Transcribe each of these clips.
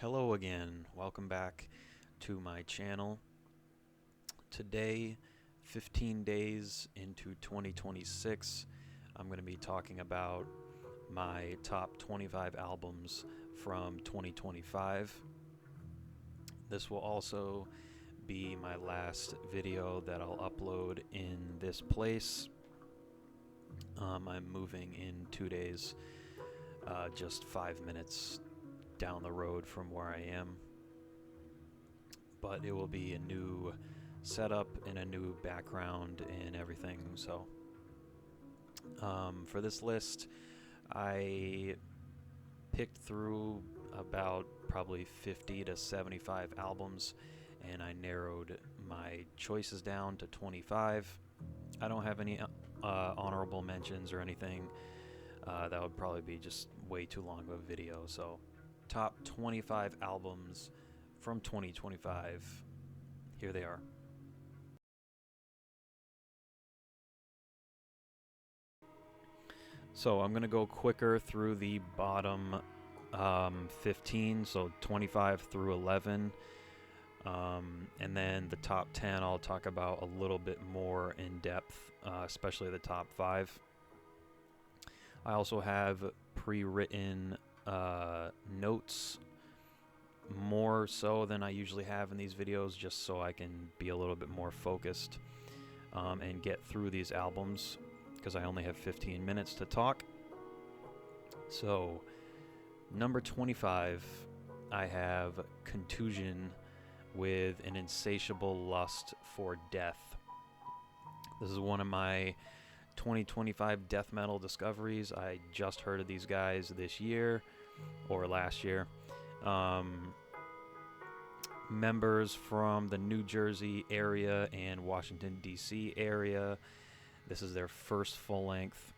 Hello again, welcome back to my channel. Today, 15 days into 2026, I'm going to be talking about my top 25 albums from 2025. This will also be my last video that I'll upload in this place. I'm moving in 2 days, just 5 minutes down the road from where I am, but it will be a new setup and a new background and everything. So for this list, I picked through about probably 50 to 75 albums, and I narrowed my choices down to 25. I don't have any honorable mentions or anything. That would probably be just way too long of a video. So top 25 albums from 2025. Here they are. So I'm going to go quicker through the bottom 15, so 25 through 11. And then the top 10 I'll talk about a little bit more in depth, especially the top 5. I also have pre-written notes, more so than I usually have in these videos, just so I can be a little bit more focused and get through these albums, because I only have 15 minutes to talk. So number 25, I have Kontusion with An Insatiable Lust for Death. This is one of my 2025 death metal discoveries. I just heard of these guys this year or last year. Members from the New Jersey area and Washington DC area. This is their first full length.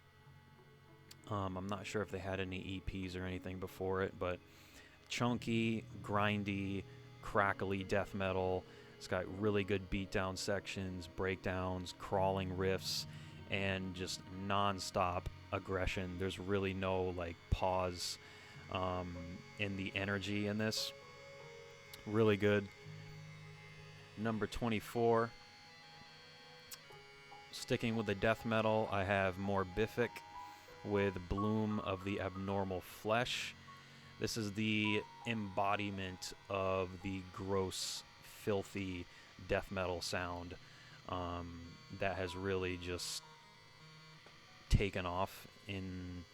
I'm not sure if they had any EPs or anything before it, but chunky, grindy, crackly death metal. It's got really good beatdown sections, breakdowns, crawling riffs, and just non-stop aggression. There's really no like pause in the energy in this. Really good. Number 24, sticking with the death metal, I have Morbific with Bloom of the Abnormal Flesh. This is the embodiment of the gross, filthy death metal sound that has really just taken off in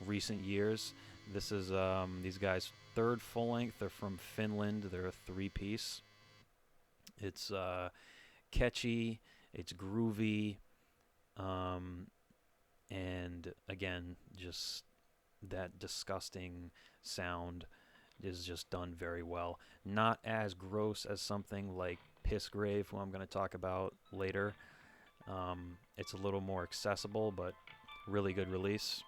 recent years. This is these guys' third full length. They're from Finland. They're a 3-piece. It's catchy, it's groovy, and again, just that disgusting sound is just done very well. Not as gross as something like Pissgrave, who I'm going to talk about later. It's a little more accessible, but really good release.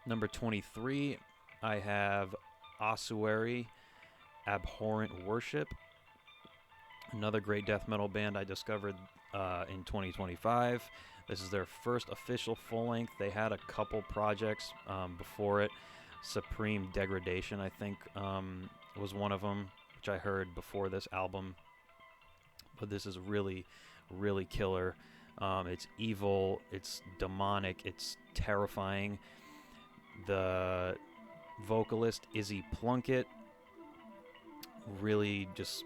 Number 23, I have Ossuary, Abhorrent Worship. Another great death metal band I discovered in 2025. This is their first official full length. They had a couple projects before it. Supreme Degradation, I think, was one of them, which I heard before this album. But this is really, really killer. It's evil, it's demonic, it's terrifying. The vocalist, Izzy Plunkett, really just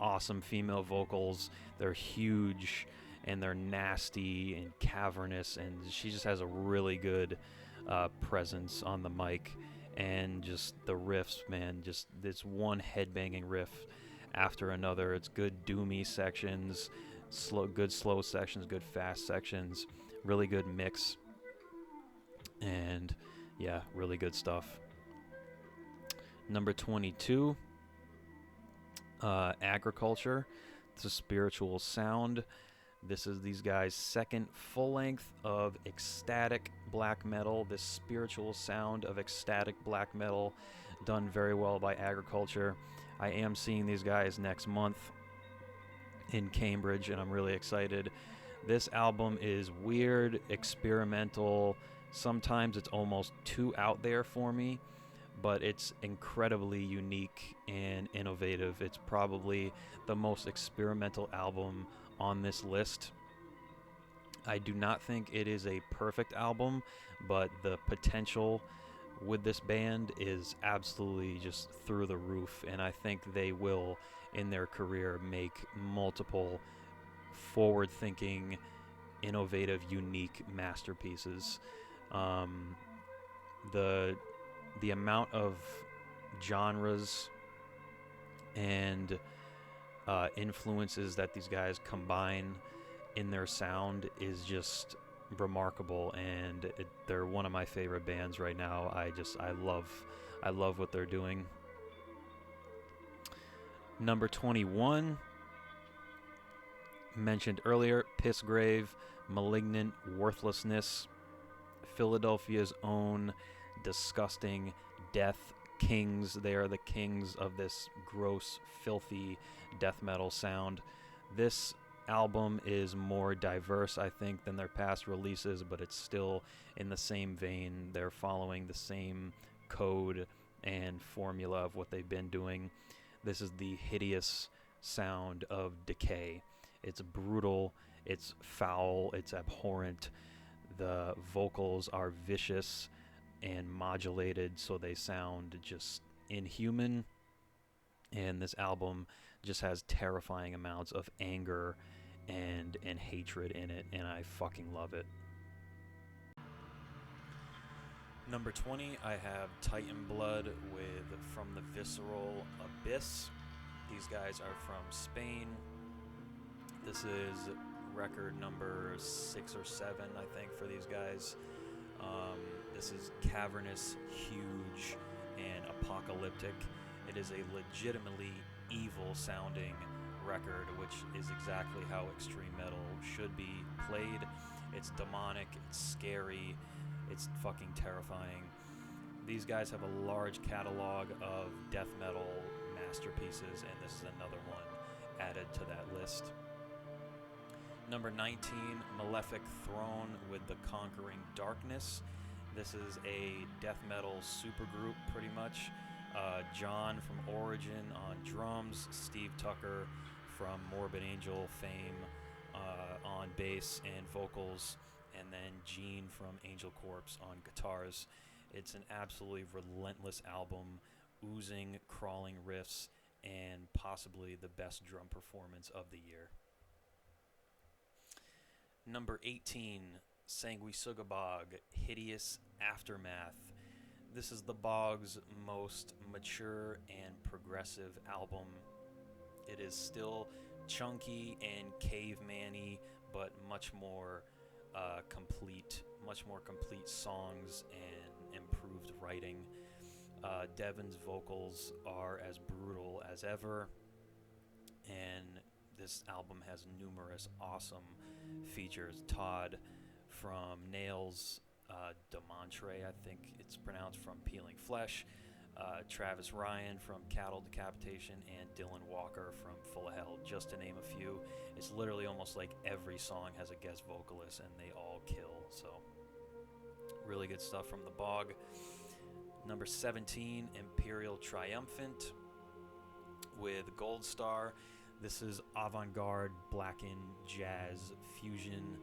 awesome female vocals. They're huge and they're nasty and cavernous, and she just has a really good presence on the mic. And just the riffs, man, just this one headbanging riff after another. It's good doomy sections, good slow sections, good fast sections, really good mix, and yeah, really good stuff. Number 22, Agriculture. It's a spiritual sound. This is these guys' second full length of ecstatic black metal. This spiritual sound of ecstatic black metal, done very well by Agriculture. I am seeing these guys next month in Cambridge, and I'm really excited. This album is weird, experimental. Sometimes it's almost too out there for me, but it's incredibly unique and innovative. It's probably the most experimental album on this list. I do not think it is a perfect album, but the potential with this band is absolutely just through the roof, and I think they will, in their career, make multiple forward-thinking, innovative, unique masterpieces. The amount of genres and influences that these guys combine in their sound is just remarkable, and they're one of my favorite bands right now. I love what they're doing. Number 21, mentioned earlier, Pissgrave, Malignant, Worthlessness, Philadelphia's own disgusting death kings. They are the kings of this gross, filthy death metal sound. This album is more diverse, I think, than their past releases, but it's still in the same vein. They're following the same code and formula of what they've been doing. This is the hideous sound of decay. It's brutal, it's foul, it's abhorrent. The vocals are vicious and modulated, so they sound just inhuman. And this album just has terrifying amounts of anger and hatred in it, and I fucking love it. Number 20, I have Teitanblood with From the Visceral Abyss. These guys are from Spain. This is record number 6 or 7, I think, for these guys. This is cavernous, huge, and apocalyptic. It is a legitimately evil-sounding record, which is exactly how extreme metal should be played. It's demonic, it's scary, it's fucking terrifying. These guys have a large catalog of death metal masterpieces, and this is another one added to that list. Number 19, Malefic Throne with the Conquering Darkness. This is a death metal supergroup, pretty much. John from Origin on drums, Steve Tucker from Morbid Angel fame on bass and vocals, and then Gene from Angel Corpse on guitars. It's an absolutely relentless album, oozing, crawling riffs, and possibly the best drum performance of the year. Number 18, Sanguisugabogg, Hideous Aftermath. This is the Bogg's most mature and progressive album. It is still chunky and caveman-y, but much more complete songs and improved writing. Devin's vocals are as brutal as ever, and this album has numerous awesome features. Todd from Nails, Demontre, I think it's pronounced, from Peeling Flesh, Travis Ryan from Cattle Decapitation, and Dylan Walker from Full of Hell, just to name a few. It's literally almost like every song has a guest vocalist, and they all kill. So really good stuff from the Bog. Number 17, Imperial Triumphant with Goldstar. This is avant-garde, blackened jazz fusion,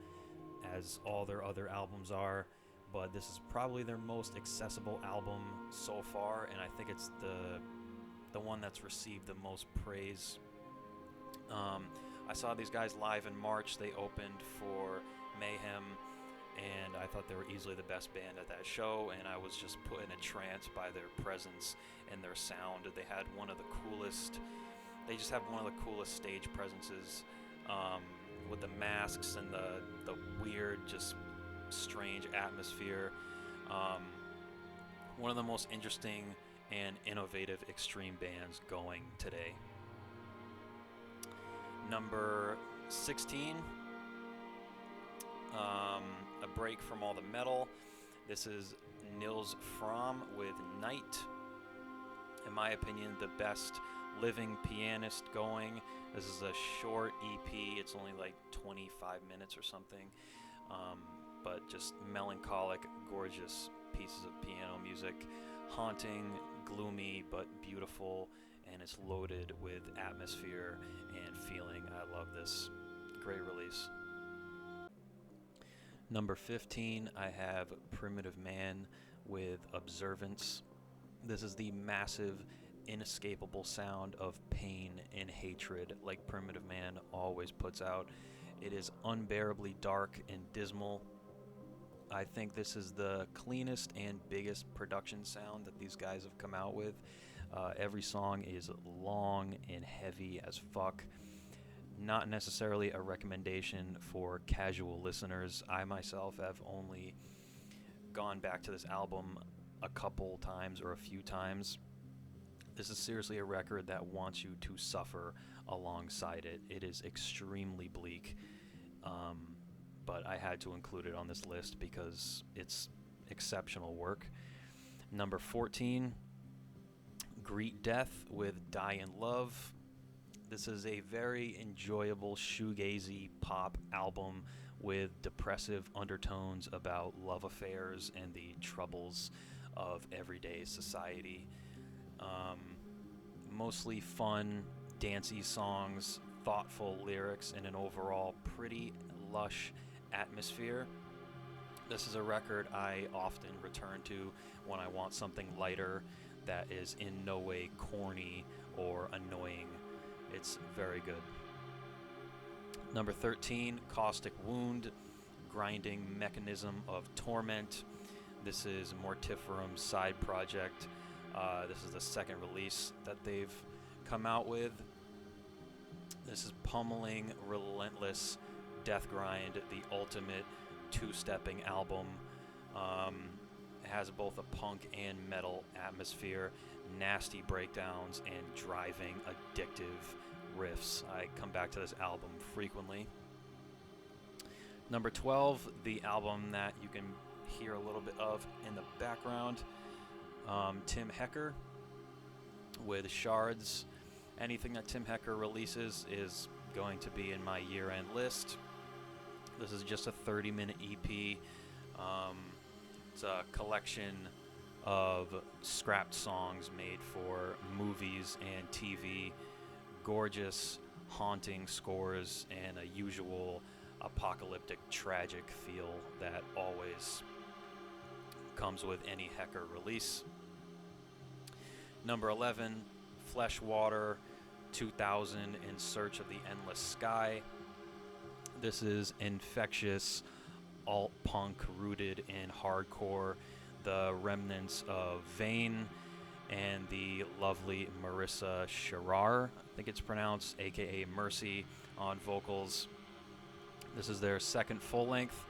as all their other albums are, but this is probably their most accessible album so far, and I think it's the one that's received the most praise. I saw these guys live in March. They opened for Mayhem, and I thought they were easily the best band at that show, and I was just put in a trance by their presence and their sound. They had one of the coolest stage presences, with the masks and the weird, just strange atmosphere. One of the most interesting and innovative extreme bands going today. Number 16, a break from all the metal. This is Nils Frahm with Night. In my opinion, the best living pianist going. This is a short EP. It's only like 25 minutes or something, but just melancholic, gorgeous pieces of piano music, haunting, gloomy but beautiful, and it's loaded with atmosphere and feeling. I love this. Great release. Number 15, I have Primitive Man with Observance. This is the massive, inescapable sound of pain and hatred, like Primitive Man always puts out. It is unbearably dark and dismal. I think this is the cleanest and biggest production sound that these guys have come out with. Every song is long and heavy as fuck. Not necessarily a recommendation for casual listeners. I myself have only gone back to this album a couple times or a few times. This is seriously a record that wants you to suffer alongside it. It is extremely bleak, but I had to include it on this list because it's exceptional work. Number 14, Greet Death with Die in Love. This is a very enjoyable shoegazy pop album with depressive undertones about love affairs and the troubles of everyday society. Mostly fun, dancey songs, thoughtful lyrics, and an overall pretty lush atmosphere. This is a record I often return to when I want something lighter that is in no way corny or annoying. It's very good. Number 13, Caustic Wound, Grinding Mechanism of Torment. This is Mortiferum's side project. This is the second release that they've come out with. This is pummeling, relentless death grind, the ultimate two-stepping album. It has both a punk and metal atmosphere, nasty breakdowns, and driving, addictive riffs. I come back to this album frequently. Number 12, the album that you can hear a little bit of in the background, Tim Hecker with Shards. Anything that Tim Hecker releases is going to be in my year-end list. This is just a 30-minute EP. It's a collection of scrapped songs made for movies and TV. Gorgeous, haunting scores and a usual apocalyptic, tragic feel that always comes with any Hecker release. Number 11, Fleshwater, 2000, In Search of the Endless Sky. This is infectious alt-punk rooted in hardcore, the remnants of Vane and the lovely Marissa Sharar, I think it's pronounced, aka Mercy, on vocals. This is their second full-length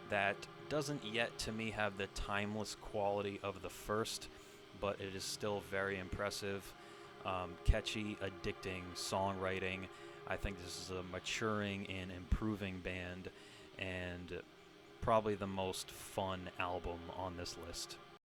that doesn't yet to me have the timeless quality of the first, but it is still very impressive. Catchy, addicting songwriting. I think this is a maturing and improving band, and probably the most fun album on this list.